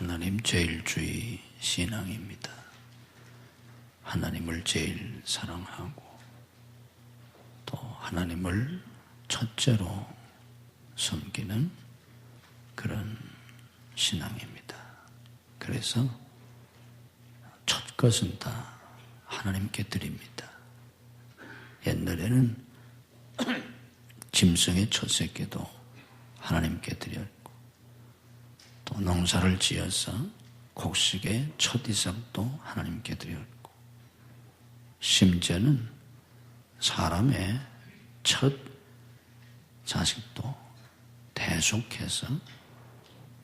하나님 제일주의 신앙입니다. 하나님을 제일 사랑하고 또 하나님을 첫째로 섬기는 그런 신앙입니다. 그래서 첫 것은 다 하나님께 드립니다. 옛날에는 짐승의 첫 새끼도 하나님께 드렸고 또 농사를 지어서 곡식의 첫 이삭도 하나님께 드렸고 심지어는 사람의 첫 자식도 대속해서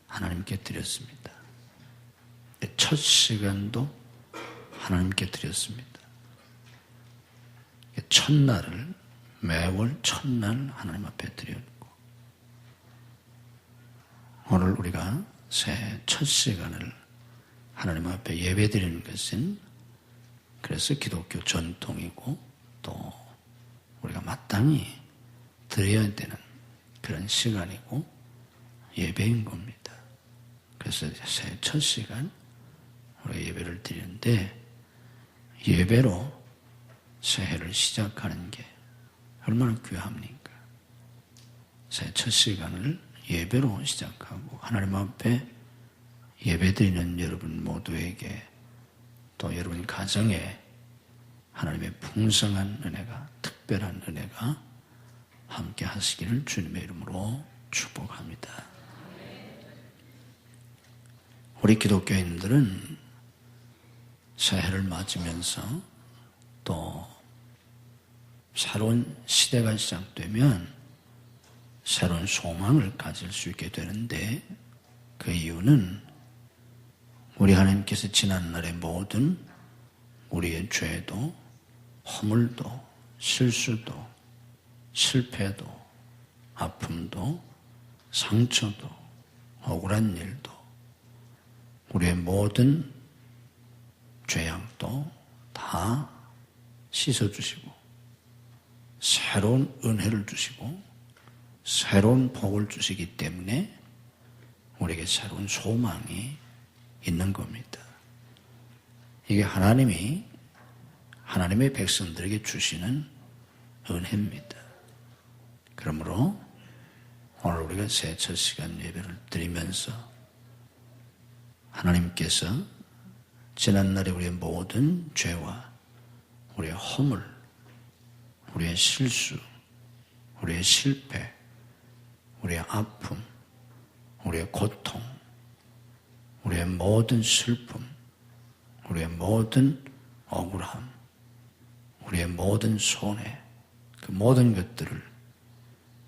하나님께 드렸습니다. 첫 시간도 하나님께 드렸습니다. 첫날을 매월 첫날 하나님 앞에 드렸고 오늘 우리가 새해 첫 시간을 하나님 앞에 예배 드리는 것은 그래서 기독교 전통이고 또 우리가 마땅히 드려야 되는 그런 시간이고 예배인 겁니다. 그래서 새해 첫 시간 우리가 예배를 드리는데 예배로 새해를 시작하는 게 얼마나 귀합니까? 새해 첫 시간을 예배로 시작하고 하나님 앞에 예배드리는 여러분 모두에게 또 여러분 가정에 하나님의 풍성한 은혜가 특별한 은혜가 함께 하시기를 주님의 이름으로 축복합니다. 우리 기독교인들은 새해를 맞으면서 또 새로운 시대가 시작되면 새로운 소망을 가질 수 있게 되는데 그 이유는 우리 하나님께서 지난날의 모든 우리의 죄도 허물도 실수도 실패도 아픔도 상처도 억울한 일도 우리의 모든 죄악도 다 씻어주시고 새로운 은혜를 주시고 새로운 복을 주시기 때문에 우리에게 새로운 소망이 있는 겁니다. 이게 하나님이 하나님의 백성들에게 주시는 은혜입니다. 그러므로 오늘 우리가 새해 첫 시간 예배를 드리면서 하나님께서 지난날에 우리의 모든 죄와 우리의 허물 우리의 실수, 우리의 실패, 우리의 아픔, 우리의 고통, 우리의 모든 슬픔, 우리의 모든 억울함, 우리의 모든 손해, 그 모든 것들을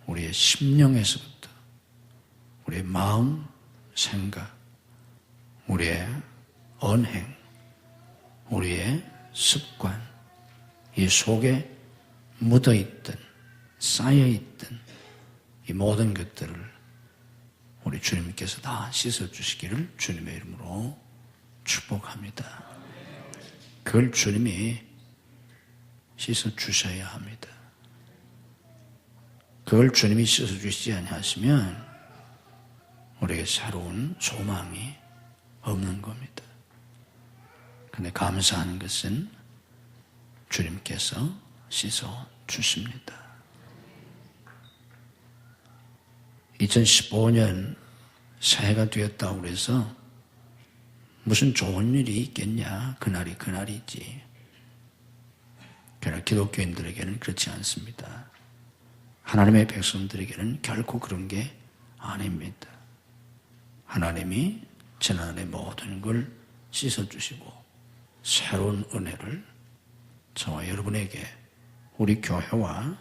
우리의 심령에서부터 우리의 마음, 생각, 우리의 언행, 우리의 습관, 이 속에 묻어있던, 쌓여있던 이 모든 것들을 우리 주님께서 다 씻어주시기를 주님의 이름으로 축복합니다. 그걸 주님이 씻어주셔야 합니다. 그걸 주님이 씻어주시지 아니하시면 우리에게 새로운 소망이 없는 겁니다. 그런데 감사한 것은 주님께서 씻어주십니다. 2015년 새해가 되었다고 해서 무슨 좋은 일이 있겠냐? 그날이 그날이지. 그러나 기독교인들에게는 그렇지 않습니다. 하나님의 백성들에게는 결코 그런 게 아닙니다. 하나님이 지난해 모든 걸 씻어주시고 새로운 은혜를 저와 여러분에게 우리 교회와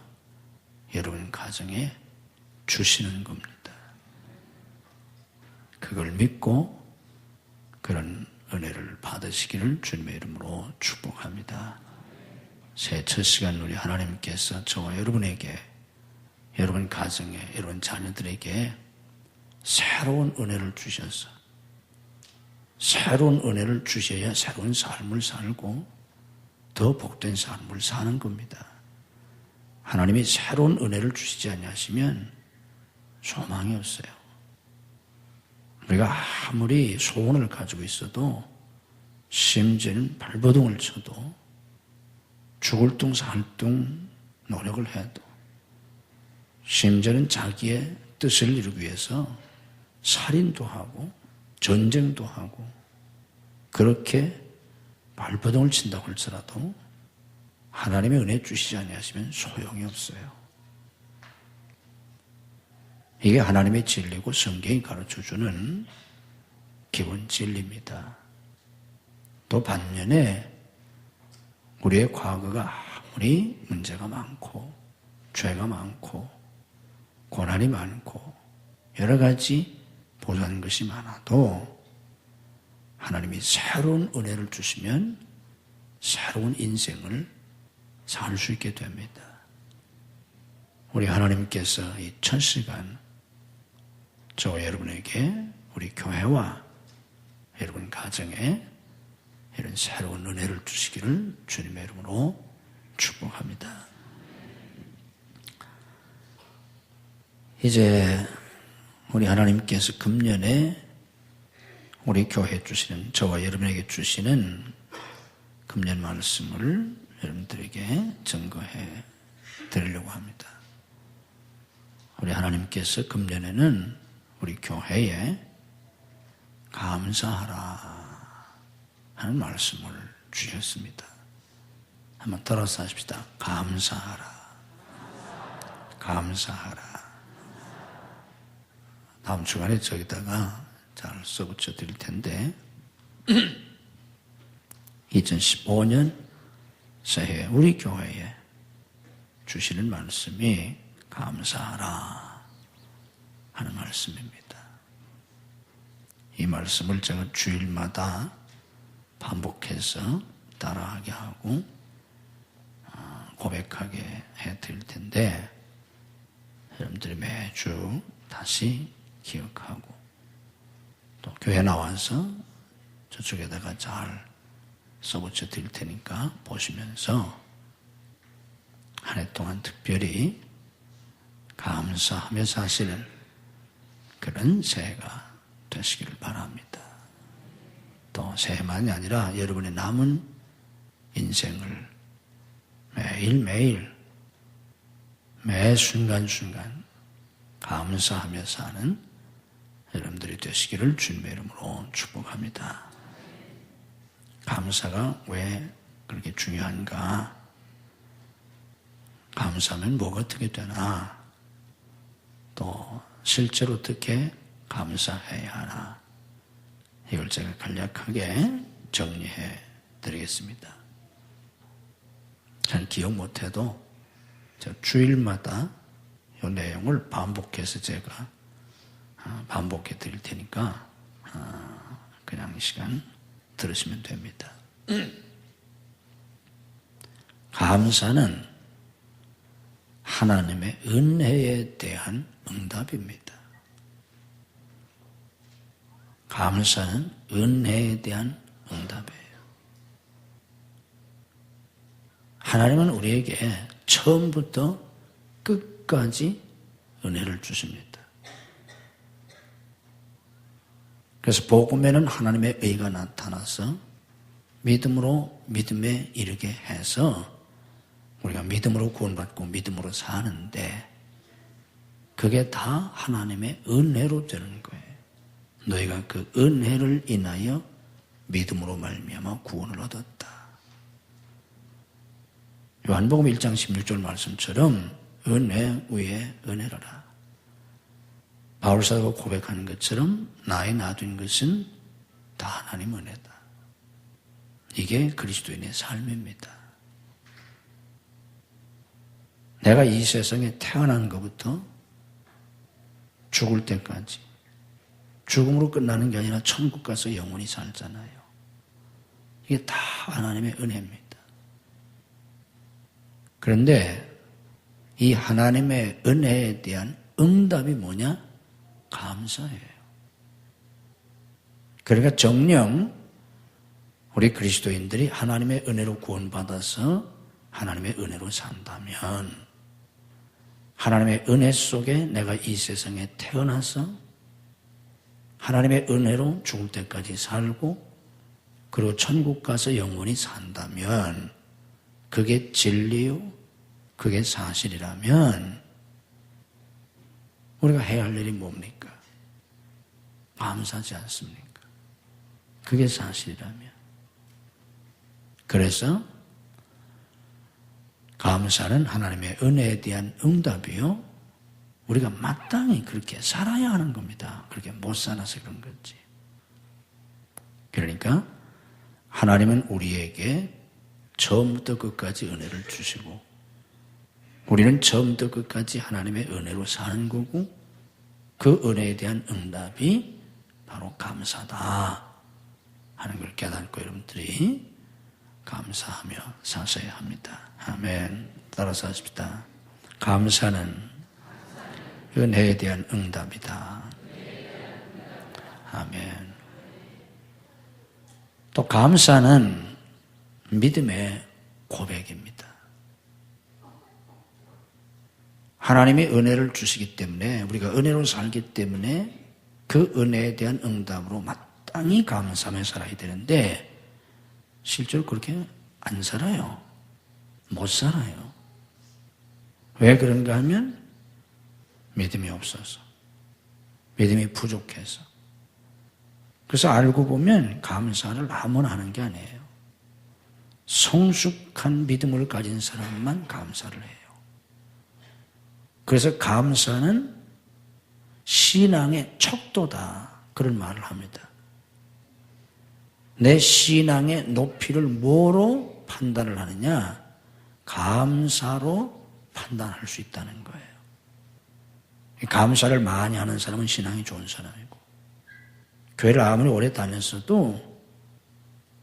여러분 가정에 주시는 겁니다. 그걸 믿고 그런 은혜를 받으시기를 주님의 이름으로 축복합니다. 새해 첫 시간 우리 하나님께서 저와 여러분에게 여러분 가정에 여러분 자녀들에게 새로운 은혜를 주셔서 새로운 은혜를 주셔야 새로운 삶을 살고 더 복된 삶을 사는 겁니다. 하나님이 새로운 은혜를 주시지 아니하시면 소망이 없어요. 우리가 아무리 소원을 가지고 있어도 심지어는 발버둥을 쳐도 죽을 둥 살 둥 노력을 해도 심지어는 자기의 뜻을 이루기 위해서 살인도 하고 전쟁도 하고 그렇게 발버둥을 친다고 할지라도 하나님의 은혜 주시지 아니하시면 소용이 없어요. 이게 하나님의 진리고 성경이 가르쳐주는 기본 진리입니다. 또 반면에 우리의 과거가 아무리 문제가 많고 죄가 많고 고난이 많고 여러 가지 보자는 것이 많아도 하나님이 새로운 은혜를 주시면 새로운 인생을 살 수 있게 됩니다. 우리 하나님께서 이 1000시간 저와 여러분에게 우리 교회와 여러분 가정에 이런 새로운 은혜를 주시기를 주님의 이름으로 축복합니다. 이제 우리 하나님께서 금년에 우리 교회에 주시는 저와 여러분에게 주시는 금년 말씀을 여러분들에게 증거해 드리려고 합니다. 우리 하나님께서 금년에는 우리 교회에 감사하라 하는 말씀을 주셨습니다. 한번 따라서 하십시다. 감사하라. 감사하라. 다음 주간에 저기다가 잘 써붙여 드릴 텐데 2015년 새해 우리 교회에 주시는 말씀이 감사하라 하는 말씀입니다. 이 말씀을 제가 주일마다 반복해서 따라하게 하고 고백하게 해드릴 텐데 여러분들이 매주 다시 기억하고 또 교회 나와서 저쪽에다가 잘 써붙여 드릴 테니까 보시면서 한 해 동안 특별히 감사하며 사시는 그런 새해가 되시기를 바랍니다. 또 새해만이 아니라 여러분의 남은 인생을 매일매일 매 순간순간 감사하며 사는 여러분들이 되시기를 주님의 이름으로 축복합니다. 감사가 왜 그렇게 중요한가? 감사하면 뭐가 어떻게 되나? 또 실제로 어떻게 감사해야 하나? 이걸 제가 간략하게 정리해 드리겠습니다. 잘 기억 못해도 제가 주일마다 이 내용을 반복해서 제가 반복해 드릴 테니까 그냥 이 시간 들으시면 됩니다. 감사는 하나님의 은혜에 대한 응답입니다. 감사는 은혜에 대한 응답이에요. 하나님은 우리에게 처음부터 끝까지 은혜를 주십니다. 그래서 복음에는 하나님의 의가 나타나서 믿음으로 믿음에 이르게 해서 우리가 믿음으로 구원받고 믿음으로 사는데 그게 다 하나님의 은혜로 되는 거예요. 너희가 그 은혜를 인하여 믿음으로 말미암아 구원을 얻었다. 요한복음 1장 16절 말씀처럼 은혜 위에 은혜로라. 바울사도가 고백하는 것처럼 나의 놔둔 것은 다 하나님 은혜다. 이게 그리스도인의 삶입니다. 내가 이 세상에 태어난 것부터 죽을 때까지 죽음으로 끝나는 게 아니라 천국 가서 영원히 살잖아요. 이게 다 하나님의 은혜입니다. 그런데 이 하나님의 은혜에 대한 응답이 뭐냐? 감사예요. 그러니까 정녕 우리 그리스도인들이 하나님의 은혜로 구원받아서 하나님의 은혜로 산다면 하나님의 은혜 속에 내가 이 세상에 태어나서 하나님의 은혜로 죽을 때까지 살고 그리고 천국 가서 영원히 산다면 그게 진리요, 그게 사실이라면 우리가 해야 할 일이 뭡니까? 감사하지 않습니까? 그게 사실이라면. 그래서 감사는 하나님의 은혜에 대한 응답이요, 우리가 마땅히 그렇게 살아야 하는 겁니다. 그렇게 못 살아서 그런 거지. 그러니까 하나님은 우리에게 처음부터 끝까지 은혜를 주시고 우리는 처음부터 끝까지 하나님의 은혜로 사는 거고 그 은혜에 대한 응답이 바로 감사다 하는 걸 깨닫고 여러분들이 감사하며 사셔야 합니다. 아멘. 따라서 하십시다. 감사는 은혜에 대한 응답이다. 아멘. 또 감사는 믿음의 고백입니다. 하나님이 은혜를 주시기 때문에 우리가 은혜로 살기 때문에 그 은혜에 대한 응답으로 마땅히 감사하며 살아야 되는데 실제로 그렇게 안 살아요. 못 살아요. 왜 그런가 하면 믿음이 없어서, 믿음이 부족해서. 그래서 알고 보면 감사를 아무나 하는 게 아니에요. 성숙한 믿음을 가진 사람만 감사를 해요. 그래서 감사는 신앙의 척도다, 그런 말을 합니다. 내 신앙의 높이를 뭐로 판단을 하느냐? 감사로 판단할 수 있다는 거예요. 감사를 많이 하는 사람은 신앙이 좋은 사람이고, 교회를 아무리 오래 다녔어도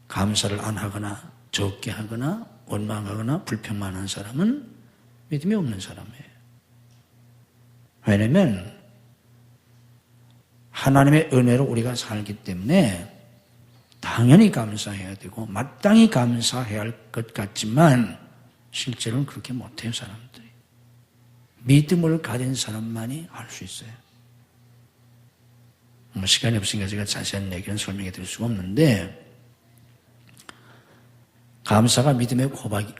감사를 안 하거나 적게 하거나 원망하거나 불평만 하는 사람은 믿음이 없는 사람이에요. 왜냐하면 하나님의 은혜로 우리가 살기 때문에 당연히 감사해야 되고 마땅히 감사해야 할 것 같지만 실제로는 그렇게 못해요, 사람들이. 믿음을 가진 사람만이 할 수 있어요. 시간이 없으니까 제가 자세한 얘기는 설명해 드릴 수가 없는데, 감사가 믿음의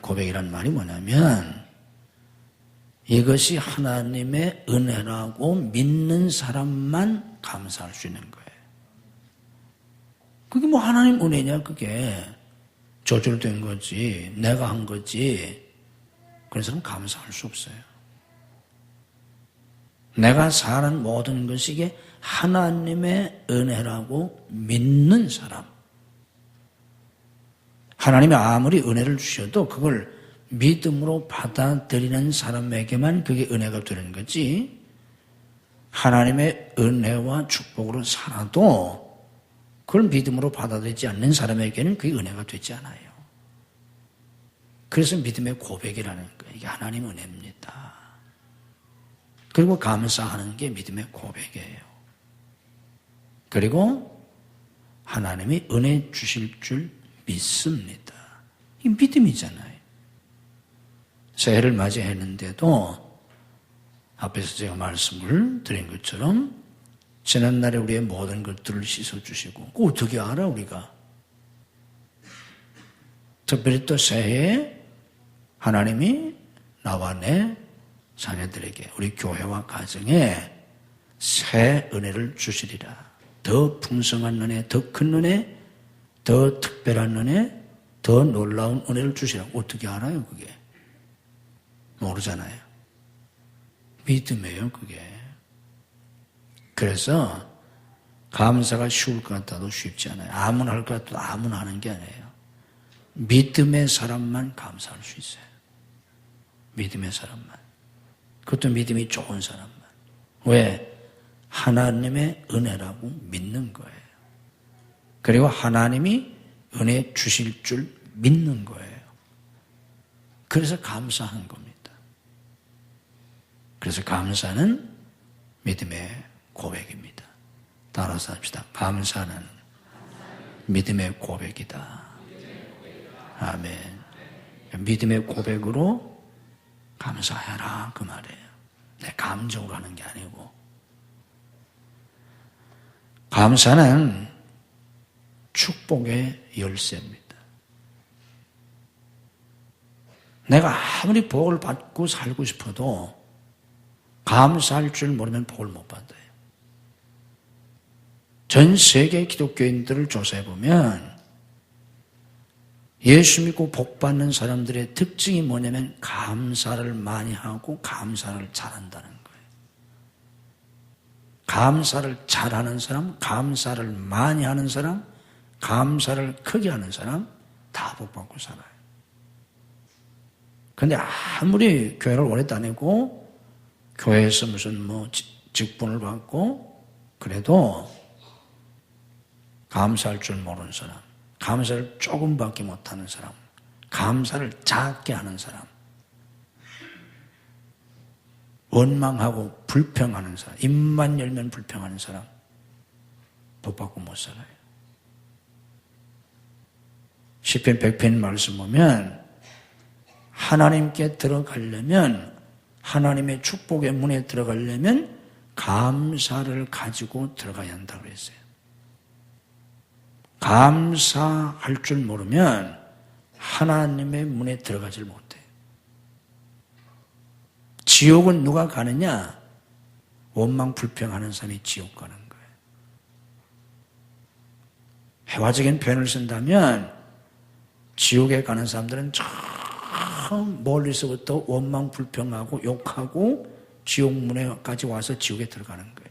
고백이란 말이 뭐냐면 이것이 하나님의 은혜라고 믿는 사람만 감사할 수 있는 거예요. 그게 뭐 하나님 은혜냐, 그게 저절된 거지, 내가 한 거지. 그런 사람은 감사할 수 없어요. 내가 사는 모든 것이 이게 하나님의 은혜라고 믿는 사람, 하나님이 아무리 은혜를 주셔도 그걸 믿음으로 받아들이는 사람에게만 그게 은혜가 되는 거지, 하나님의 은혜와 축복으로 살아도 그걸 믿음으로 받아들이지 않는 사람에게는 그게 은혜가 되지 않아요. 그래서 믿음의 고백이라는 거예요. 이게 하나님 은혜입니다. 그리고 감사하는 게 믿음의 고백이에요. 그리고 하나님이 은혜 주실 줄 믿습니다. 이 믿음이잖아요. 새해를 맞이했는데도 앞에서 제가 말씀을 드린 것처럼 지난날에 우리의 모든 것들을 씻어주시고, 그거 어떻게 알아 우리가? 특별히 또 새해에 하나님이 나와 내 자녀들에게, 우리 교회와 가정에 새 은혜를 주시리라. 더 풍성한 은혜, 더 큰 은혜, 더 특별한 은혜, 더 놀라운 은혜를 주시라고. 어떻게 알아요 그게? 모르잖아요. 믿음이에요 그게. 그래서 감사가 쉬울 것 같아도 쉽지 않아요. 아무나 할 것 같아도 아무나 하는 게 아니에요. 믿음의 사람만 감사할 수 있어요. 믿음의 사람만. 그것도 믿음이 좋은 사람만. 왜? 하나님의 은혜라고 믿는 거예요. 그리고 하나님이 은혜 주실 줄 믿는 거예요. 그래서 감사한 겁니다. 그래서 감사는 믿음의 고백입니다. 따라서 합시다. 감사는 믿음의 고백이다. 아멘. 믿음의 고백으로 감사해라 그 말이에요. 내 감정으로 하는 게 아니고. 감사는 축복의 열쇠입니다. 내가 아무리 복을 받고 살고 싶어도 감사할 줄 모르면 복을 못 받아요. 전 세계 기독교인들을 조사해보면 예수 믿고 복 받는 사람들의 특징이 뭐냐면 감사를 많이 하고 감사를 잘한다는 거예요. 감사를 잘하는 사람, 감사를 많이 하는 사람, 감사를 크게 하는 사람 다 복 받고 살아요. 근데 아무리 교회를 오래 다니고 교회에서 무슨 직분을 받고 그래도 감사할 줄 모르는 사람, 감사를 조금밖에 못하는 사람, 감사를 작게 하는 사람, 원망하고 불평하는 사람, 입만 열면 불평하는 사람 복 받고 못 살아요. 시편 100편 말씀 보면 하나님께 들어가려면 하나님의 축복의 문에 들어가려면 감사를 가지고 들어가야 한다고 했어요. 감사할 줄 모르면 하나님의 문에 들어가질 못해요. 지옥은 누가 가느냐? 원망 불평하는 사람이 지옥 가는 거예요. 회화적인 표현을 쓴다면 지옥에 가는 사람들은 저 멀리서부터 원망 불평하고 욕하고 지옥 문에까지 와서 지옥에 들어가는 거예요.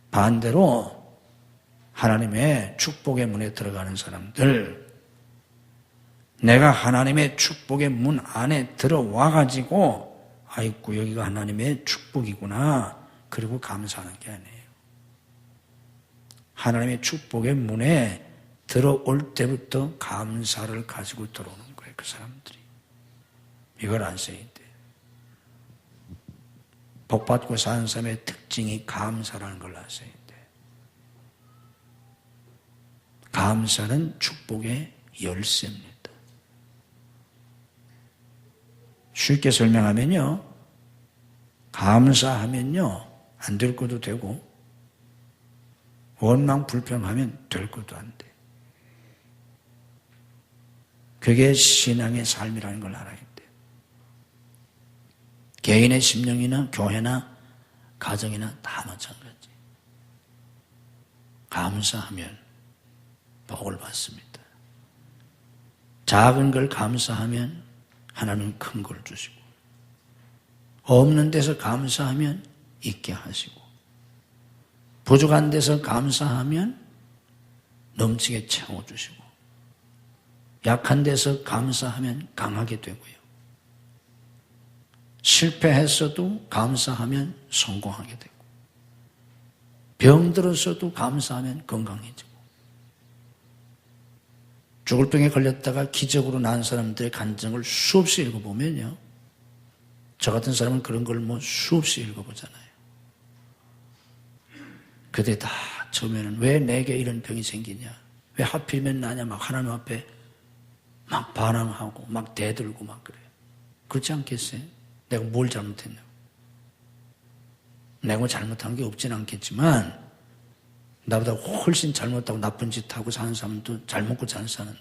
반대로 하나님의 축복의 문에 들어가는 사람들, 내가 하나님의 축복의 문 안에 들어와가지고 아이고 여기가 하나님의 축복이구나 그리고 감사하는 게 아니에요. 하나님의 축복의 문에 들어올 때부터 감사를 가지고 들어오는 거예요. 그 사람들이. 이걸 아셔야 돼요. 복받고 사는 사람의 특징이 감사라는 걸 아셔야 돼요. 감사는 축복의 열쇠입니다. 쉽게 설명하면요, 감사하면요 안 될 것도 되고 원망 불평하면 될 것도 안 돼. 그게 신앙의 삶이라는 걸 알아야 돼요. 개인의 심령이나 교회나 가정이나 다 마찬가지. 감사하면 복을 받습니다. 작은 걸 감사하면 하나님은 큰 걸 주시고, 없는 데서 감사하면 있게 하시고, 부족한 데서 감사하면 넘치게 채워주시고, 약한 데서 감사하면 강하게 되고요. 실패했어도 감사하면 성공하게 되고, 병들었어도 감사하면 건강해지고, 죽을 병에 걸렸다가 기적으로 나은 사람들의 간증을 수없이 읽어보면요, 저 같은 사람은 그런 걸 수없이 읽어보잖아요. 그때 다 처음에는 왜 내게 이런 병이 생기냐, 왜 하필이면 나냐, 막 하나님 앞에 막 반항하고 막 대들고 막 그래요. 그렇지 않겠어요? 내가 뭘 잘못했냐고. 내가 뭐 잘못한 게 없진 않겠지만 나보다 훨씬 잘못하고 나쁜 짓 하고 사는 사람도 잘 먹고 잘 사는데,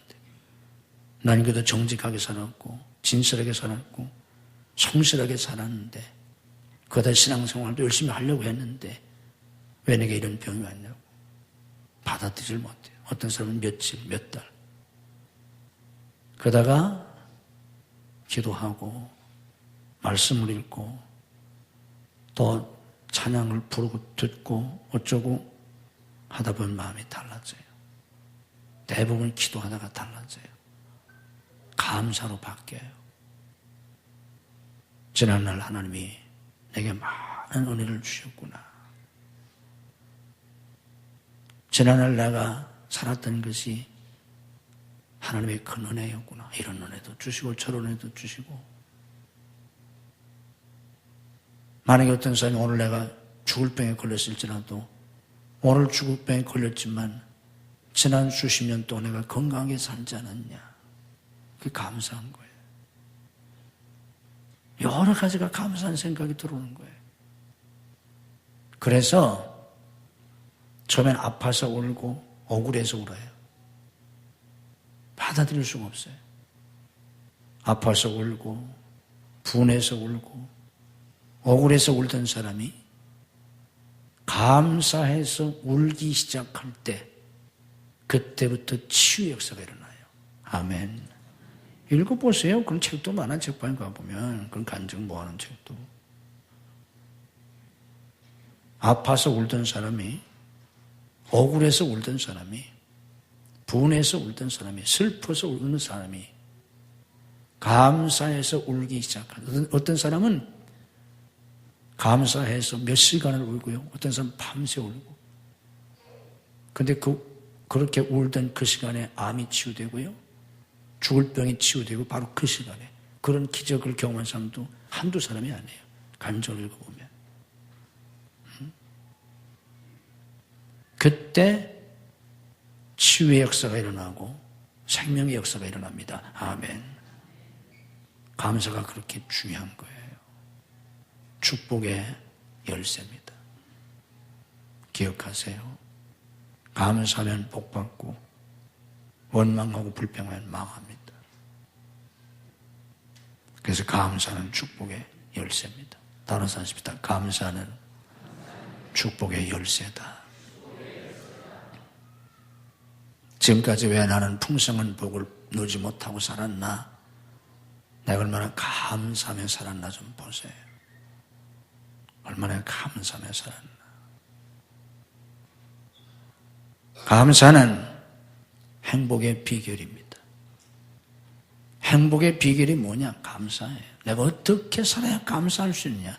난 그래도 정직하게 살았고 진실하게 살았고 성실하게 살았는데, 그러다 신앙생활도 열심히 하려고 했는데 왜 내게 이런 병이 왔냐고 받아들이질 못해요. 어떤 사람은 며칠, 몇 달. 그러다가 기도하고 말씀을 읽고 또 찬양을 부르고 듣고 어쩌고 하다 보면 마음이 달라져요. 대부분 기도하다가 달라져요. 감사로 바뀌어요. 지난날 하나님이 내게 많은 은혜를 주셨구나. 지난날 내가 살았던 것이 하나님의 큰 은혜였구나. 이런 은혜도 주시고 저런 은혜도 주시고. 만약에 어떤 사람이 오늘 내가 죽을 병에 걸렸을지라도 오늘 죽을 병에 걸렸지만 지난 수십 년 동안 내가 건강하게 살지 않았냐. 그게 감사한 거예요. 여러 가지가 감사한 생각이 들어오는 거예요. 그래서 처음엔 아파서 울고 억울해서 울어요. 받아들일 수가 없어요. 아파서 울고 분해서 울고 억울해서 울던 사람이 감사해서 울기 시작할 때 그때부터 치유의 역사가 일어나요. 아멘. 읽어보세요. 그런 책도 많아. 책방에 가보면 그런 간증 모아놓은 책도. 아파서 울던 사람이, 억울해서 울던 사람이, 분해서 울던 사람이, 슬퍼서 우는 사람이 감사해서 울기 시작하는. 어떤 사람은 감사해서 몇 시간을 울고요. 어떤 사람은 밤새 울고. 근데 그렇게 울던 그 시간에 암이 치유되고요. 죽을 병이 치유되고 바로 그 시간에 그런 기적을 경험한 사람도 한두 사람이 아니에요. 간증을 읽어보면. 그때 치유의 역사가 일어나고 생명의 역사가 일어납니다. 아멘. 감사가 그렇게 중요한 거예요. 축복의 열쇠입니다. 기억하세요. 감사하면 복받고 원망하고 불평하면 망합니다. 그래서 감사는 축복의 열쇠입니다. 따라서 하십시다. 감사는 축복의 열쇠다. 지금까지 왜 나는 풍성한 복을 누리지 못하고 살았나? 내가 얼마나 감사하며 살았나 좀 보세요. 얼마나 감사하며 살았나. 감사는 행복의 비결입니다. 행복의 비결이 뭐냐? 감사예요. 내가 어떻게 살아야 감사할 수 있냐?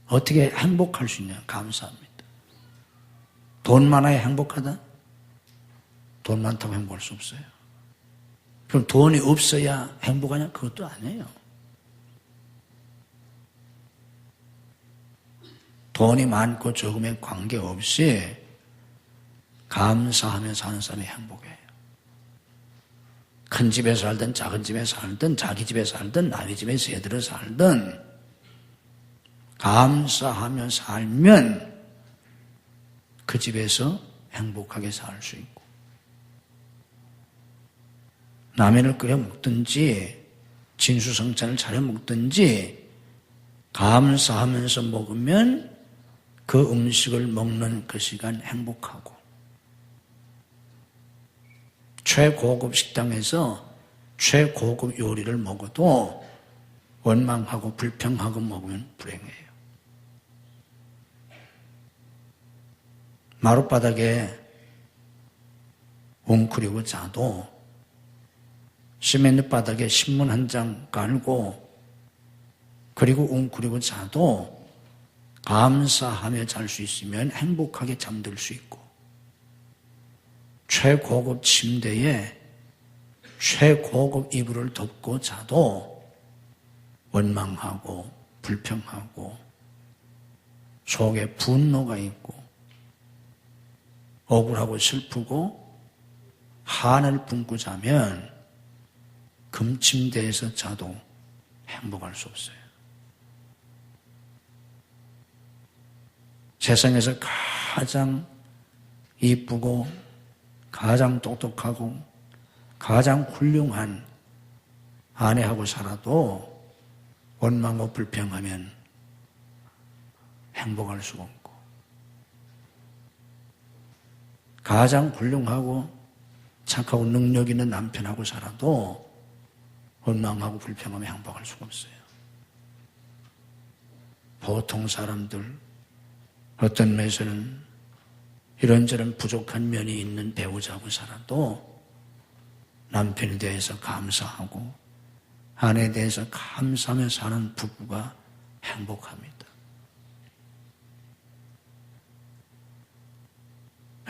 어떻게 행복할 수 있냐? 감사합니다. 돈 많아야 행복하다? 돈 많다고 행복할 수 없어요. 그럼 돈이 없어야 행복하냐? 그것도 아니에요. 돈이 많고 적음에 관계없이 감사하며 사는 사람이 행복해요. 큰 집에 살든 작은 집에 살든 자기 집에 살든 남의 집에 새들어 살든 감사하며 살면 그 집에서 행복하게 살 수 있고, 라면을 끓여 먹든지 진수성찬을 차려 먹든지 감사하면서 먹으면 그 음식을 먹는 그 시간 행복하고, 최고급 식당에서 최고급 요리를 먹어도 원망하고 불평하고 먹으면 불행해요. 마룻바닥에 웅크리고 자도 시멘트 바닥에 신문 한 장 깔고 그리고 웅크리고 자도 감사하며 잘 수 있으면 행복하게 잠들 수 있고, 최고급 침대에 최고급 이불을 덮고 자도 원망하고 불평하고 속에 분노가 있고 억울하고 슬프고 한을 품고 자면 금침대에서 자도 행복할 수 없어요. 세상에서 가장 이쁘고 가장 똑똑하고 가장 훌륭한 아내하고 살아도 원망하고 불평하면 행복할 수가 없고, 가장 훌륭하고 착하고 능력 있는 남편하고 살아도 원망하고 불평하면 행복할 수가 없어요. 보통 사람들, 어떤 면에서는 이런저런 부족한 면이 있는 배우자하고 살아도 남편에 대해서 감사하고 아내에 대해서 감사하며 사는 부부가 행복합니다.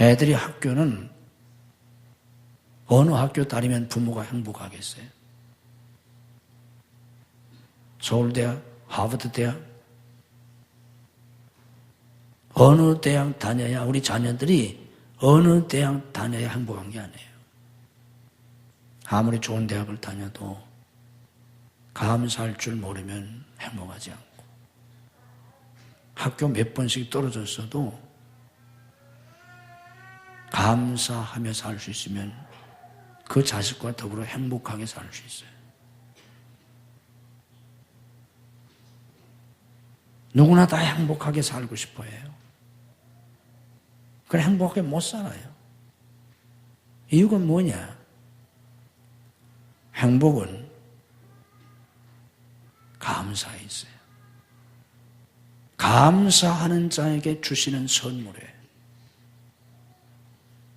애들이 학교는 어느 학교 다니면 부모가 행복하겠어요? 서울대학, 하버드대학, 어느 대학 다녀야, 우리 자녀들이 어느 대학 다녀야 행복한 게 아니에요. 아무리 좋은 대학을 다녀도 감사할 줄 모르면 행복하지 않고, 학교 몇 번씩 떨어졌어도 감사하며 살 수 있으면 그 자식과 더불어 행복하게 살 수 있어요. 누구나 다 행복하게 살고 싶어 해요. 그래 행복하게 못 살아요. 이유가 뭐냐? 행복은 감사에 있어요. 감사하는 자에게 주시는 선물이에요.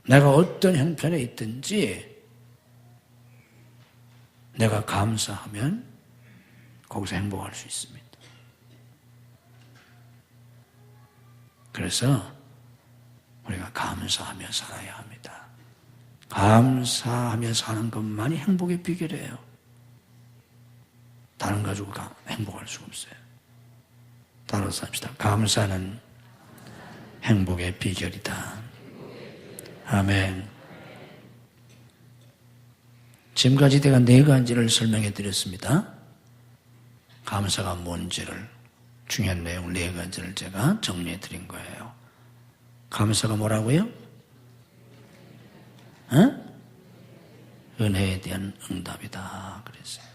내가 어떤 형편에 있든지 내가 감사하면 거기서 행복할 수 있습니다. 그래서 우리가 감사하며 살아야 합니다. 감사하며 사는 것만이 행복의 비결이에요. 다른 거 가지고 행복할 수가 없어요. 따라서 합시다. 감사는 행복의 비결이다. 아멘. 지금까지 제가 4가지를 설명해 드렸습니다. 감사가 뭔지를, 중요한 내용 4가지를 제가 정리해 드린 거예요. 감사가 뭐라고요? 은혜에 대한 응답이다 그랬어요.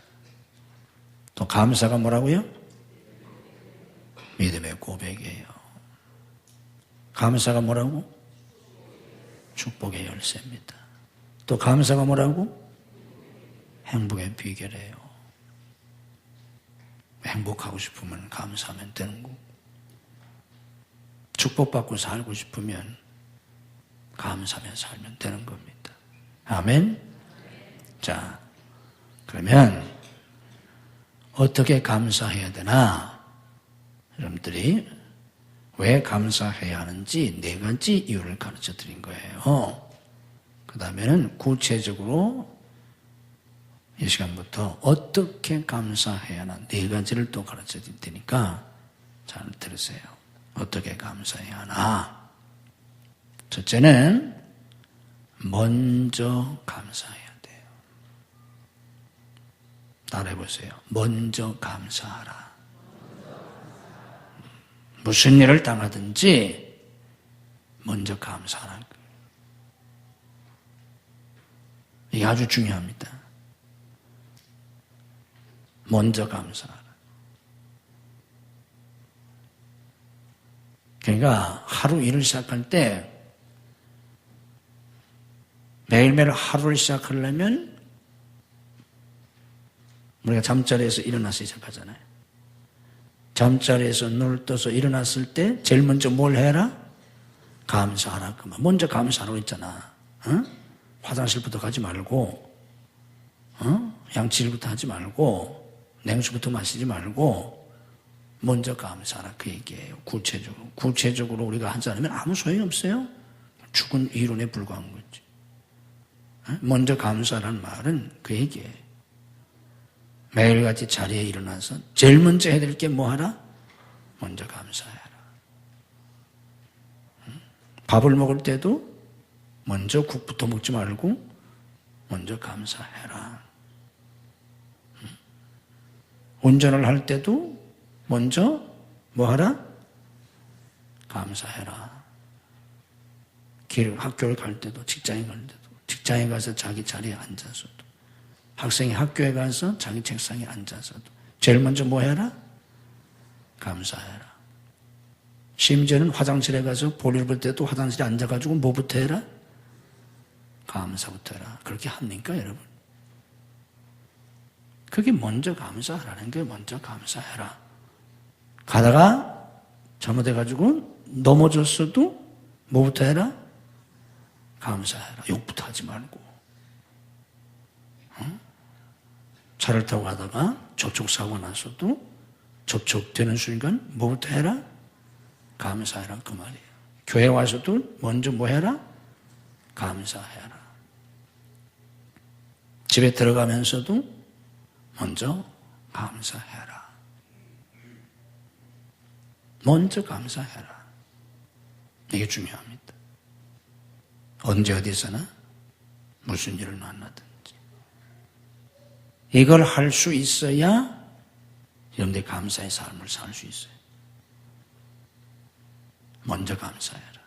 또 감사가 뭐라고요? 믿음의 고백이에요. 감사가 뭐라고? 축복의 열쇠입니다. 또 감사가 뭐라고? 행복의 비결이에요. 행복하고 싶으면 감사하면 되는 거고, 축복받고 살고 싶으면 감사하며 살면 되는 겁니다. 아멘? 자, 그러면 어떻게 감사해야 되나? 여러분들이 왜 감사해야 하는지 4가지 이유를 가르쳐 드린 거예요. 그 다음에는 구체적으로 이 시간부터 어떻게 감사해야 하나 4가지를 또 가르쳐 드릴 테니까 잘 들으세요. 어떻게 감사해야 하나? 첫째는 먼저 감사해야 돼요. 따라해보세요. 먼저 감사하라. 무슨 일을 당하든지 먼저 감사하라. 이게 아주 중요합니다. 먼저 감사하라. 그러니까 하루 일을 시작할 때 매일매일 하루를 시작하려면 우리가 잠자리에서 일어나서 시작하잖아요. 잠자리에서 눈을 떠서 일어났을 때 제일 먼저 뭘 해라? 감사하라. 그만. 먼저 감사하라고 했잖아. 화장실부터 가지 말고, 양치질부터 하지 말고, 냉수부터 마시지 말고, 먼저 감사하라. 그 얘기예요. 구체적으로. 구체적으로 우리가 하지 않으면 아무 소용이 없어요. 죽은 이론에 불과한 거지. 먼저 감사하라는 말은 그 얘기예요. 매일같이 자리에 일어나서 제일 먼저 해야 될 게 뭐 하라? 먼저 감사해라. 밥을 먹을 때도 먼저 국부터 먹지 말고 먼저 감사해라. 운전을 할 때도 먼저 뭐 하라? 감사해라. 학교를 갈 때도, 직장에 갈 때도, 직장에 가서 자기 자리에 앉아서도, 학생이 학교에 가서 자기 책상에 앉아서도 제일 먼저 뭐 해라? 감사해라. 심지어는 화장실에 가서 볼일 볼 때도 화장실에 앉아가지고 뭐부터 해라? 감사부터 해라. 그렇게 합니까, 여러분? 그게 먼저 감사하라는 게 먼저 감사해라. 가다가 잘못해가지고 넘어졌어도 뭐부터 해라? 감사해라. 욕부터 하지 말고. 차를 타고 가다가 접촉사고 났어도 접촉되는 순간 뭐부터 해라? 감사해라. 그 말이에요. 교회 와서도 먼저 뭐 해라? 감사해라. 집에 들어가면서도 먼저 감사해라. 먼저 감사해라. 이게 중요합니다. 언제 어디서나 무슨 일을 만나든지 이걸 할 수 있어야 여러분들이 감사의 삶을 살 수 있어요. 먼저 감사해라.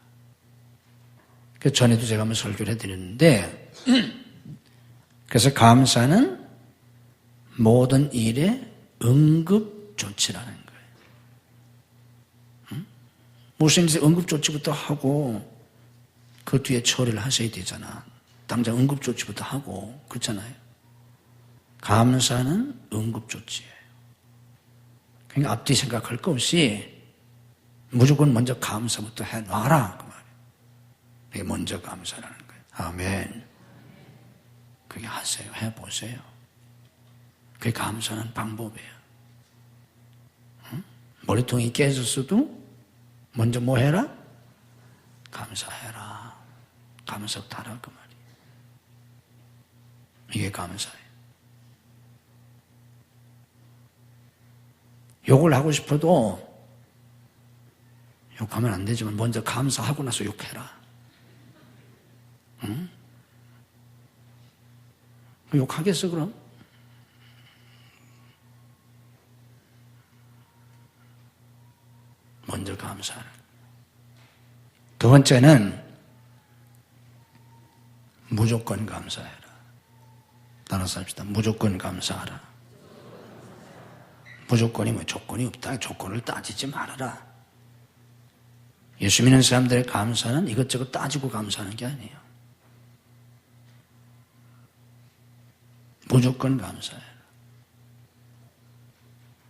그 전에도 제가 한번 설교를 해드렸는데, 그래서 감사는 모든 일에 응급조치라는 거예요. 무슨 일이 응급조치부터 하고 그 뒤에 처리를 하셔야 되잖아. 당장 응급조치부터 하고 그렇잖아요. 감사는 응급조치예요. 그러니까 앞뒤 생각할 거 없이 무조건 먼저 감사부터 해놔라 그 말이에요. 그게 먼저 감사라는 거예요. 아멘. 그게 하세요. 해보세요. 그게 감사하는 방법이에요. 응? 머리통이 깨졌어도 먼저 뭐 해라? 감사해라. 감사하라 그 말이에요. 이게 감사예요. 욕을 하고 싶어도 욕하면 안 되지만 먼저 감사하고 나서 욕해라. 응? 욕하겠어 그럼? 먼저 감사하라. 두 번째는 무조건 감사해라. 따라서 합시다. 무조건 감사하라. 무조건이 뭐 조건이 없다. 조건을 따지지 말아라. 예수 믿는 사람들의 감사는 이것저것 따지고 감사하는 게 아니에요. 무조건 감사해라.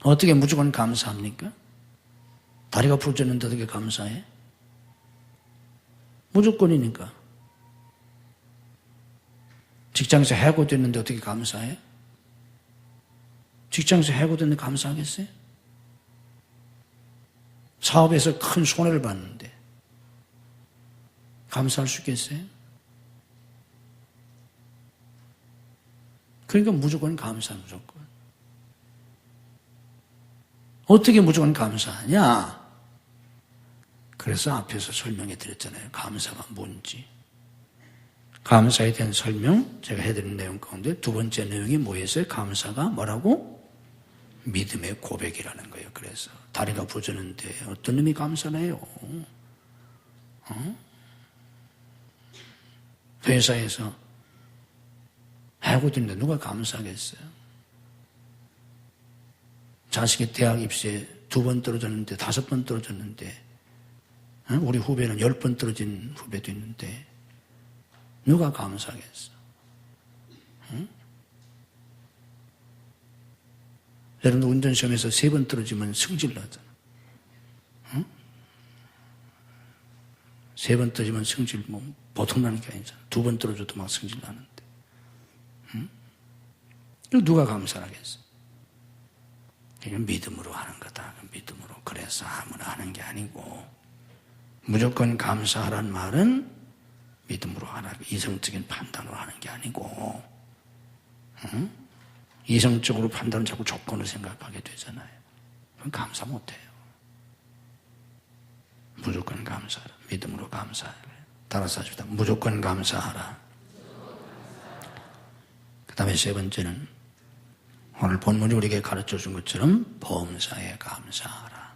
어떻게 무조건 감사합니까? 다리가 부러졌는데 어떻게 감사해? 무조건이니까. 직장에서 해고됐는데 어떻게 감사해? 직장에서 해고됐는데 감사하겠어요? 사업에서 큰 손해를 봤는데 감사할 수 있겠어요? 그러니까 무조건 감사, 무조건. 어떻게 무조건 감사하냐? 그래서 앞에서 설명해 드렸잖아요. 감사가 뭔지. 감사에 대한 설명, 제가 해드린 내용 가운데 두 번째 내용이 뭐였어요? 감사가 뭐라고? 믿음의 고백이라는 거예요. 그래서 다리가 부러졌는데 어떤 놈이 감사를 해요? 회사에서 해고됐는데 누가 감사하겠어요? 자식이 대학 입시에 2번 떨어졌는데 5번 떨어졌는데 우리 후배는 10번 떨어진 후배도 있는데 누가 감사하겠어? 여러분들 운전시험에서 3번 떨어지면 승질 나잖아. 3번 떨어지면 승질 뭐 보통 나는 게 아니잖아. 2번 떨어져도 막 승질 나는데. 이거 누가 감사하겠어? 이건 믿음으로 하는 거다. 믿음으로. 그래서 아무나 하는 게 아니고 무조건 감사하라는 말은 믿음으로 하라. 이성적인 판단으로 하는 게 아니고 이성적으로 판단은 자꾸 조건을 생각하게 되잖아요. 그럼 감사 못해요. 무조건 감사하라. 믿음으로 감사하라. 따라서 합시다. 무조건 감사하라. 그 다음에 세 번째는 오늘 본문이 우리에게 가르쳐 준 것처럼 범사에 감사하라.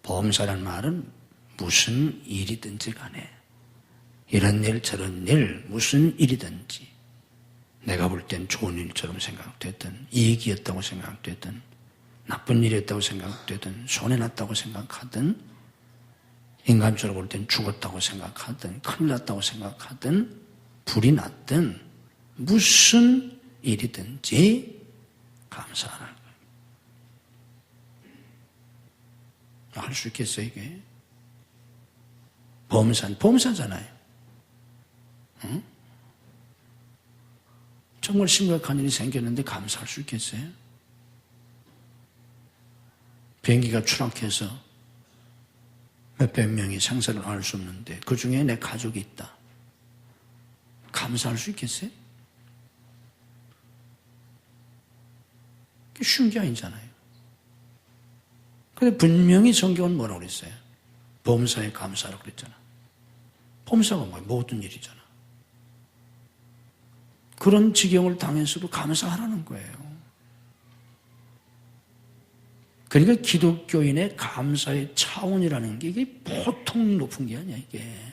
범사란 말은 무슨 일이든지 간에 이런 일 저런 일 무슨 일이든지 내가 볼 땐 좋은 일처럼 생각되든 이익이었다고 생각되든 나쁜 일이었다고 생각되든 손해났다고 생각하든 인간적으로 볼 땐 죽었다고 생각하든 큰일 났다고 생각하든 불이 났든 무슨 일이든지 감사하라는 거예요. 할 수 있겠어요 이게? 범사잖아요. 응? 정말 심각한 일이 생겼는데 감사할 수 있겠어요? 비행기가 추락해서 몇백 명이 생사를 알 수 없는데 그 중에 내 가족이 있다. 감사할 수 있겠어요? 그게 쉬운 게 아니잖아요. 근데 분명히 성경은 뭐라고 그랬어요? 범사에 감사라고 그랬잖아. 범사가 뭐예요? 모든 일이잖아. 그런 지경을 당해서도 감사하라는 거예요. 그러니까 기독교인의 감사의 차원이라는 게 이게 보통 높은 게 아니야, 이게.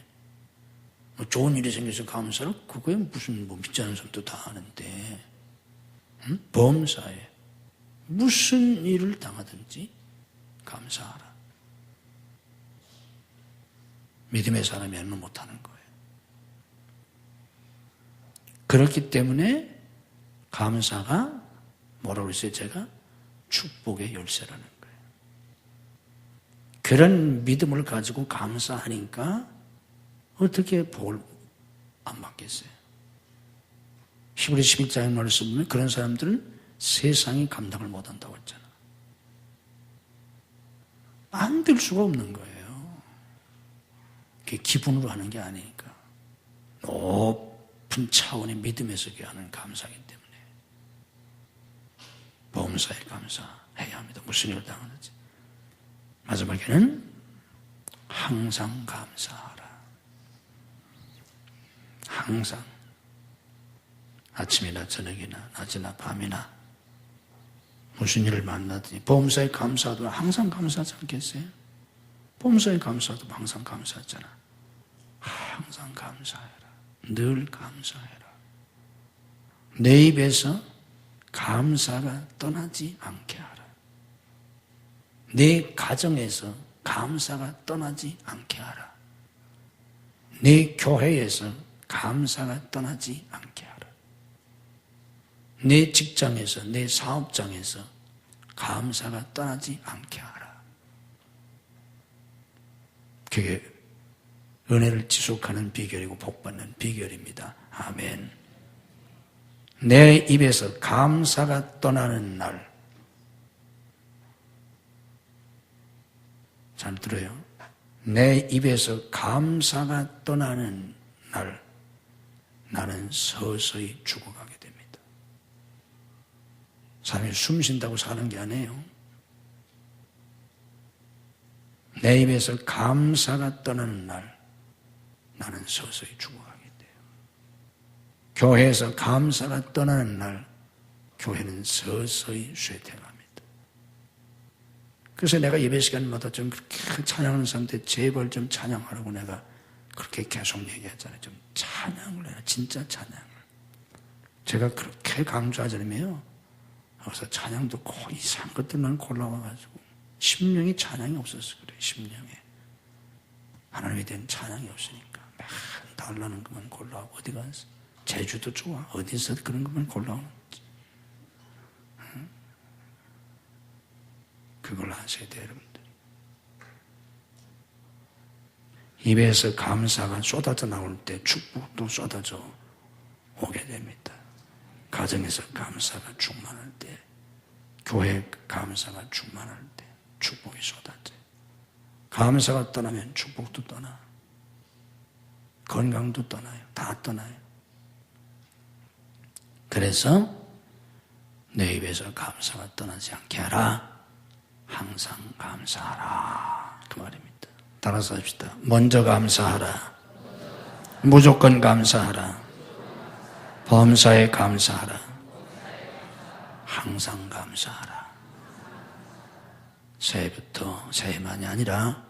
뭐 좋은 일이 생겨서 감사를, 그거에 무슨 뭐 믿지 않는 사람도 다 하는데, 응? 범사에 무슨 일을 당하든지 감사하라. 믿음의 사람이 알면 못하는 거예요. 그렇기 때문에 감사가 뭐라고 했어요? 제가 축복의 열쇠라는 거예요. 그런 믿음을 가지고 감사하니까 어떻게 복을 안 받겠어요? 히브리 11장의 말씀 보면 그런 사람들은 세상이 감당을 못한다고 했잖아. 안 될 수가 없는 거예요. 그게 기분으로 하는 게 아니니까. 높은 차원의 믿음에서 하는 감사이기 때문에. 범사에 감사해야 합니다. 무슨 일을 당하든지. 마지막에는 항상 감사하라. 항상. 아침이나 저녁이나 낮이나 밤이나 무슨 일을 만나더니 범사에 감사하도 항상 감사하지 않겠어요? 범사에 감사하도 항상 감사하잖아. 항상 감사해라. 늘 감사해라. 내 입에서 감사가 떠나지 않게 하라. 내 가정에서 감사가 떠나지 않게 하라. 내 교회에서 감사가 떠나지 않게 하라. 내 직장에서, 내 사업장에서 감사가 떠나지 않게 하라. 그게 은혜를 지속하는 비결이고 복받는 비결입니다. 아멘. 내 입에서 감사가 떠나는 날, 잘 들어요. 내 입에서 감사가 떠나는 날, 나는 서서히 죽어가게 됩니다. 사람이 숨 쉰다고 사는 게 아니에요. 내 입에서 감사가 떠나는 날, 나는 서서히 죽어가게 돼요. 교회에서 감사가 떠나는 날, 교회는 서서히 쇠퇴합니다. 그래서 내가 예배 시간마다 좀 그렇게 찬양하는 사람한테 제발 좀 찬양하라고 내가 그렇게 계속 얘기하잖아요. 좀 찬양을 해라. 진짜 찬양을. 제가 그렇게 강조하자면요. 그래서 찬양도 거의 이상한 것들만 골라와가지고 심령이 찬양이 없어서 그래요. 심령에. 하나님에 대한 찬양이 없으니까 맨 달라는 것만 골라오고 어디 가서 제주도 좋아. 어디서 그런 것만 골라오는지. 그걸 하셔야 돼요, 여러분들. 입에서 감사가 쏟아져 나올 때 축복도 쏟아져 오게 됩니다. 가정에서 감사가 충만할 때, 교회 감사가 충만할 때 축복이 쏟아져요. 감사가 떠나면 축복도 떠나. 건강도 떠나요. 다 떠나요. 그래서 내 입에서 감사가 떠나지 않게 하라. 항상 감사하라. 그 말입니다. 따라서 합시다. 먼저 감사하라. 무조건 감사하라. 범사에 감사하라. 항상 감사하라. 새해부터, 새해만이 아니라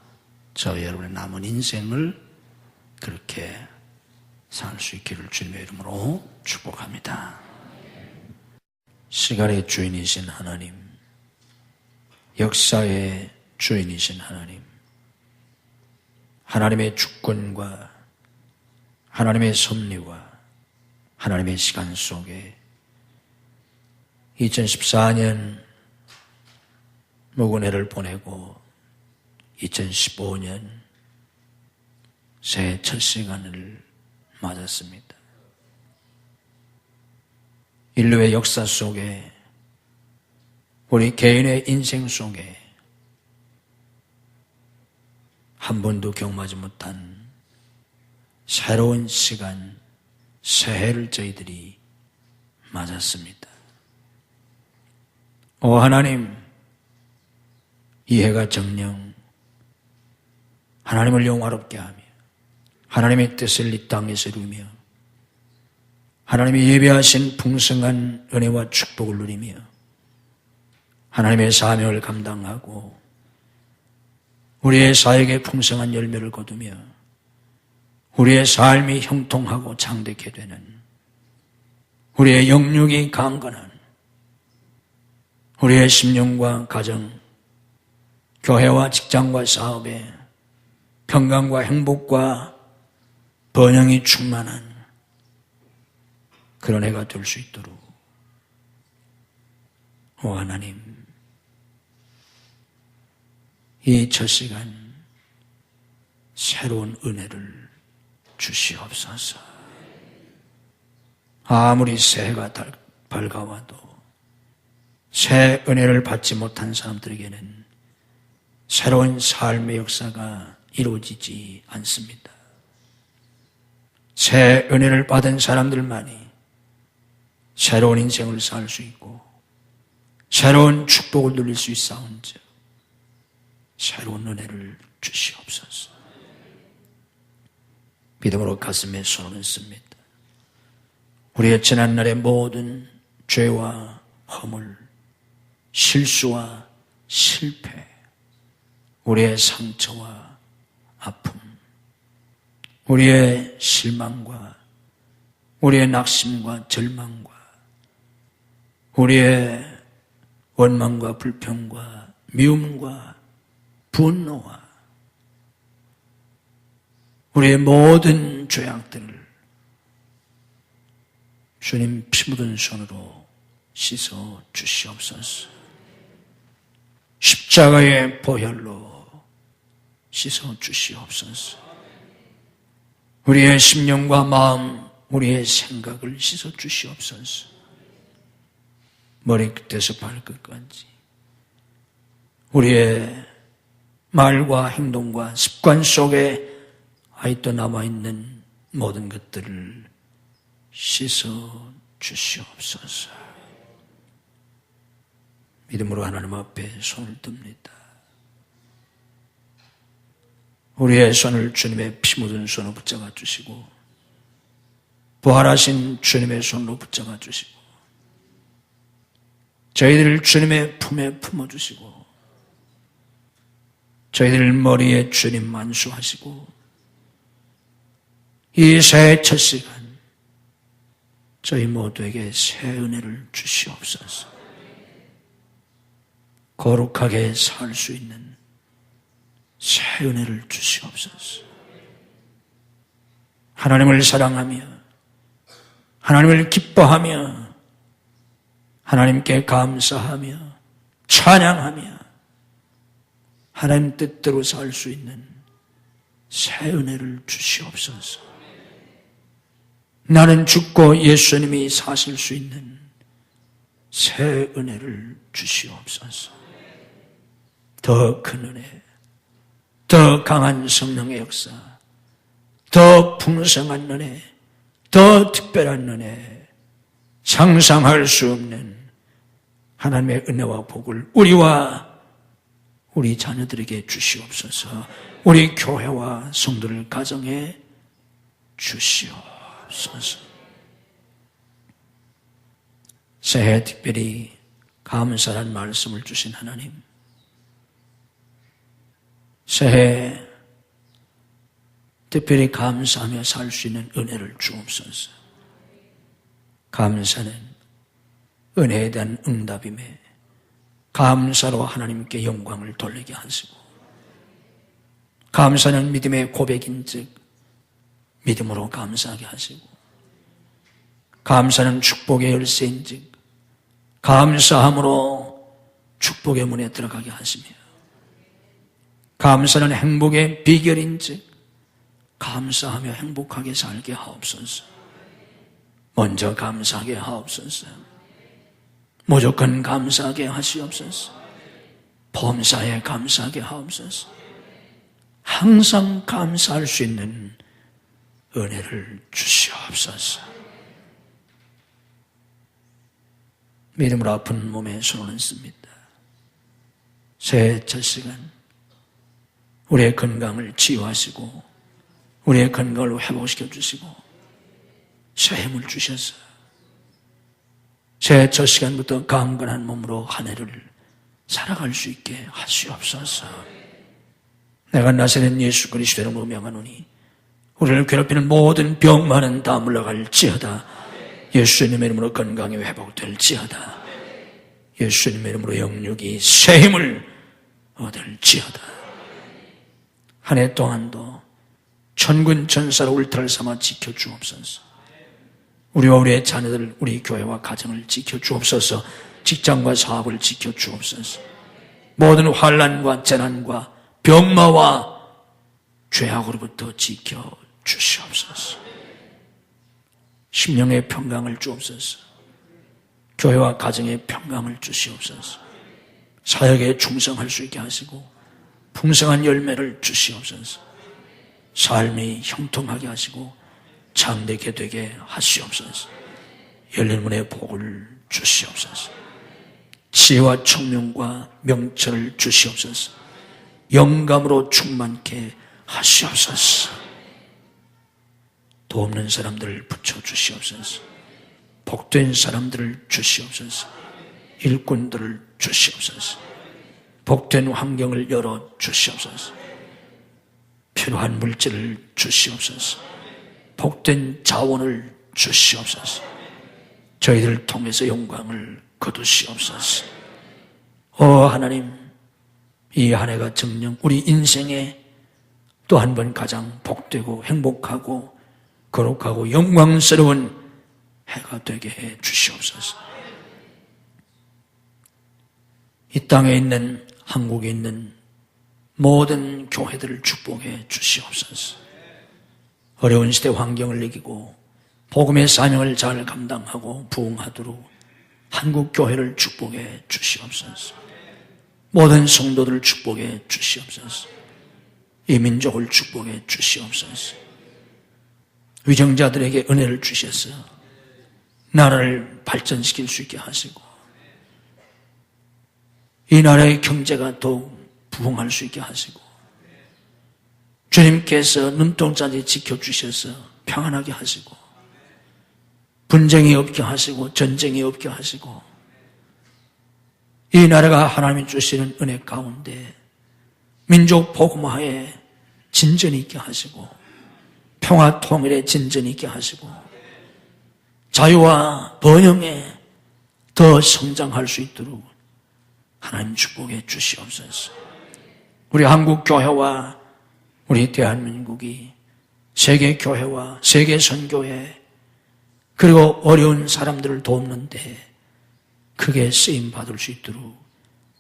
저 여러분의 남은 인생을 그렇게 살 수 있기를 주님의 이름으로 축복합니다. 시간의 주인이신 하나님, 역사의 주인이신 하나님, 하나님의 주권과 하나님의 섭리와 하나님의 시간 속에 2014년 묵은해를 보내고 2015년 새해 첫 시간을 맞았습니다. 인류의 역사 속에 우리 개인의 인생 속에 한 번도 경험하지 못한 새로운 시간, 새해를 저희들이 맞았습니다. 오 하나님, 이 해가 정녕 하나님을 영화롭게 하며 하나님의 뜻을 이 땅에서 이루며 하나님이 예배하신 풍성한 은혜와 축복을 누리며 하나님의 사명을 감당하고 우리의 사역에 풍성한 열매를 거두며 우리의 삶이 형통하고 창대케 되는, 우리의 영육이 강건한, 우리의 심령과 가정, 교회와 직장과 사업에 평강과 행복과 번영이 충만한 그런 해가 될 수 있도록 오 하나님, 이 첫 시간 새로운 은혜를 주시옵소서. 아무리 새해가 밝아와도 새 은혜를 받지 못한 사람들에게는 새로운 삶의 역사가 이루어지지 않습니다. 새 은혜를 받은 사람들만이 새로운 인생을 살 수 있고 새로운 축복을 누릴 수 있사온즉 새로운 은혜를 주시옵소서. 믿음으로 가슴에 손을 얹습니다. 우리의 지난날의 모든 죄와 허물, 실수와 실패, 우리의 상처와 아픔, 우리의 실망과 우리의 낙심과 절망과 우리의 원망과 불평과 미움과 분노와 우리의 모든 죄악들을 주님 피 묻은 손으로 씻어 주시옵소서. 십자가의 보혈로 씻어 주시옵소서. 우리의 심령과 마음, 우리의 생각을 씻어 주시옵소서. 머리끝에서 발끝까지 우리의 말과 행동과 습관 속에 아직도 남아있는 모든 것들을 씻어 주시옵소서. 믿음으로 하나님 앞에 손을 듭니다. 우리의 손을 주님의 피 묻은 손으로 붙잡아 주시고 부활하신 주님의 손으로 붙잡아 주시고 저희들을 주님의 품에 품어주시고 저희들 머리에 주님 만수하시고 이 새해 첫 시간 저희 모두에게 새 은혜를 주시옵소서. 거룩하게 살 수 있는 새 은혜를 주시옵소서. 하나님을 사랑하며 하나님을 기뻐하며 하나님께 감사하며 찬양하며 하나님 뜻대로 살 수 있는 새 은혜를 주시옵소서. 나는 죽고 예수님이 사실 수 있는 새 은혜를 주시옵소서. 더 큰 은혜, 더 강한 성령의 역사, 더 풍성한 은혜, 더 특별한 은혜, 상상할 수 없는 하나님의 은혜와 복을 우리와 우리 자녀들에게 주시옵소서. 우리 교회와 성도들 가정에 주시옵소서. 새해 특별히 감사한 말씀을 주신 하나님, 새해 특별히 감사하며 살 수 있는 은혜를 주옵소서. 감사는 은혜에 대한 응답임에 감사로 하나님께 영광을 돌리게 하시고, 감사는 믿음의 고백인즉 믿음으로 감사하게 하시고, 감사는 축복의 열쇠인즉 감사함으로 축복의 문에 들어가게 하시며, 감사는 행복의 비결인즉 감사하며 행복하게 살게 하옵소서. 먼저 감사하게 하옵소서. 무조건 감사하게 하시옵소서. 범사에 감사하게 하옵소서. 항상 감사할 수 있는 은혜를 주시옵소서. 믿음으로 아픈 몸에 손을 얹습니다. 새해 첫 시간 우리의 건강을 치유하시고 우리의 건강을 회복시켜 주시고 새 힘을 주셔서 새해 첫 시간부터 강건한 몸으로 한 해를 살아갈 수 있게 하시옵소서. 내가 나사렛 예수 그리스도 이름으로 명하노니 우리를 괴롭히는 모든 병만은 다 물러갈지어다. 예수님의 이름으로 건강이 회복될지어다. 예수님의 이름으로 영육이 새 힘을 얻을지어다. 한 해 동안도 천군 천사로 울타를 삼아 지켜주옵소서. 우리와 우리의 자녀들, 우리 교회와 가정을 지켜주옵소서. 직장과 사업을 지켜주옵소서. 모든 환난과 재난과 병마와 죄악으로부터 지켜주시옵소서. 심령의 평강을 주옵소서. 교회와 가정의 평강을 주시옵소서. 사역에 충성할 수 있게 하시고 풍성한 열매를 주시옵소서. 삶이 형통하게 하시고 장대게 되게 하시옵소서. 열린 문의 복을 주시옵소서. 지혜와 총명과 명철을 주시옵소서. 영감으로 충만케 하시옵소서. 도움는 사람들을 붙여주시옵소서. 복된 사람들을 주시옵소서. 일꾼들을 주시옵소서. 복된 환경을 열어주시옵소서. 필요한 물질을 주시옵소서. 복된 자원을 주시옵소서. 저희들을 통해서 영광을 거두시옵소서. 하나님, 이 한 해가 정녕 우리 인생에 또 한 번 가장 복되고 행복하고 거룩하고 영광스러운 해가 되게 해 주시옵소서. 이 땅에 있는, 한국에 있는 모든 교회들을 축복해 주시옵소서. 어려운 시대 환경을 이기고 복음의 사명을 잘 감당하고 부응하도록 한국 교회를 축복해 주시옵소서. 모든 성도들을 축복해 주시옵소서. 이 민족을 축복해 주시옵소서. 위정자들에게 은혜를 주셔서 나라를 발전시킬 수 있게 하시고 이 나라의 경제가 더욱 부흥할 수 있게 하시고 주님께서 눈동자에 지켜주셔서 평안하게 하시고 분쟁이 없게 하시고 전쟁이 없게 하시고 이 나라가 하나님이 주시는 은혜 가운데 민족 복음화에 진전이 있게 하시고 평화 통일에 진전이 있게 하시고 자유와 번영에 더 성장할 수 있도록 하나님 축복해 주시옵소서. 우리 한국 교회와 우리 대한민국이 세계 교회와 세계 선교회 그리고 어려운 사람들을 돕는데 크게 쓰임 받을 수 있도록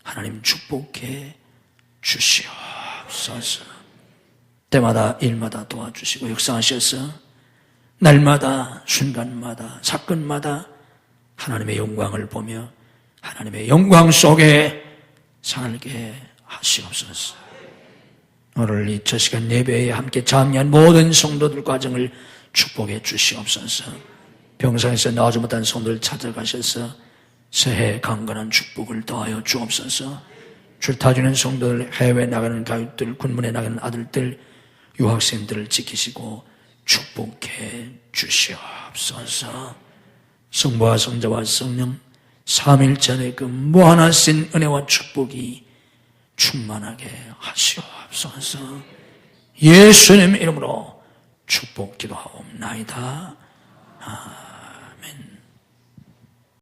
하나님 축복해 주시옵소서. 때마다 일마다 도와주시고 역사하셔서 날마다 순간마다 사건마다 하나님의 영광을 보며 하나님의 영광 속에 살게 하시옵소서. 오늘 이 저 시간 예배에 함께 참여한 모든 성도들 과정을 축복해 주시옵소서. 병상에서 나오지 못한 성도를 찾아가셔서 새해 강건한 축복을 더하여 주옵소서. 줄타주는 성도들, 해외 나가는 가족들, 군문에 나가는 아들들, 유학생들을 지키시고 축복해 주시옵소서. 성부와 성자와 성령 삼일전의 그 무한하신 은혜와 축복이 충만하게 하시옵소서. 예수님 이름으로 축복 기도하옵나이다.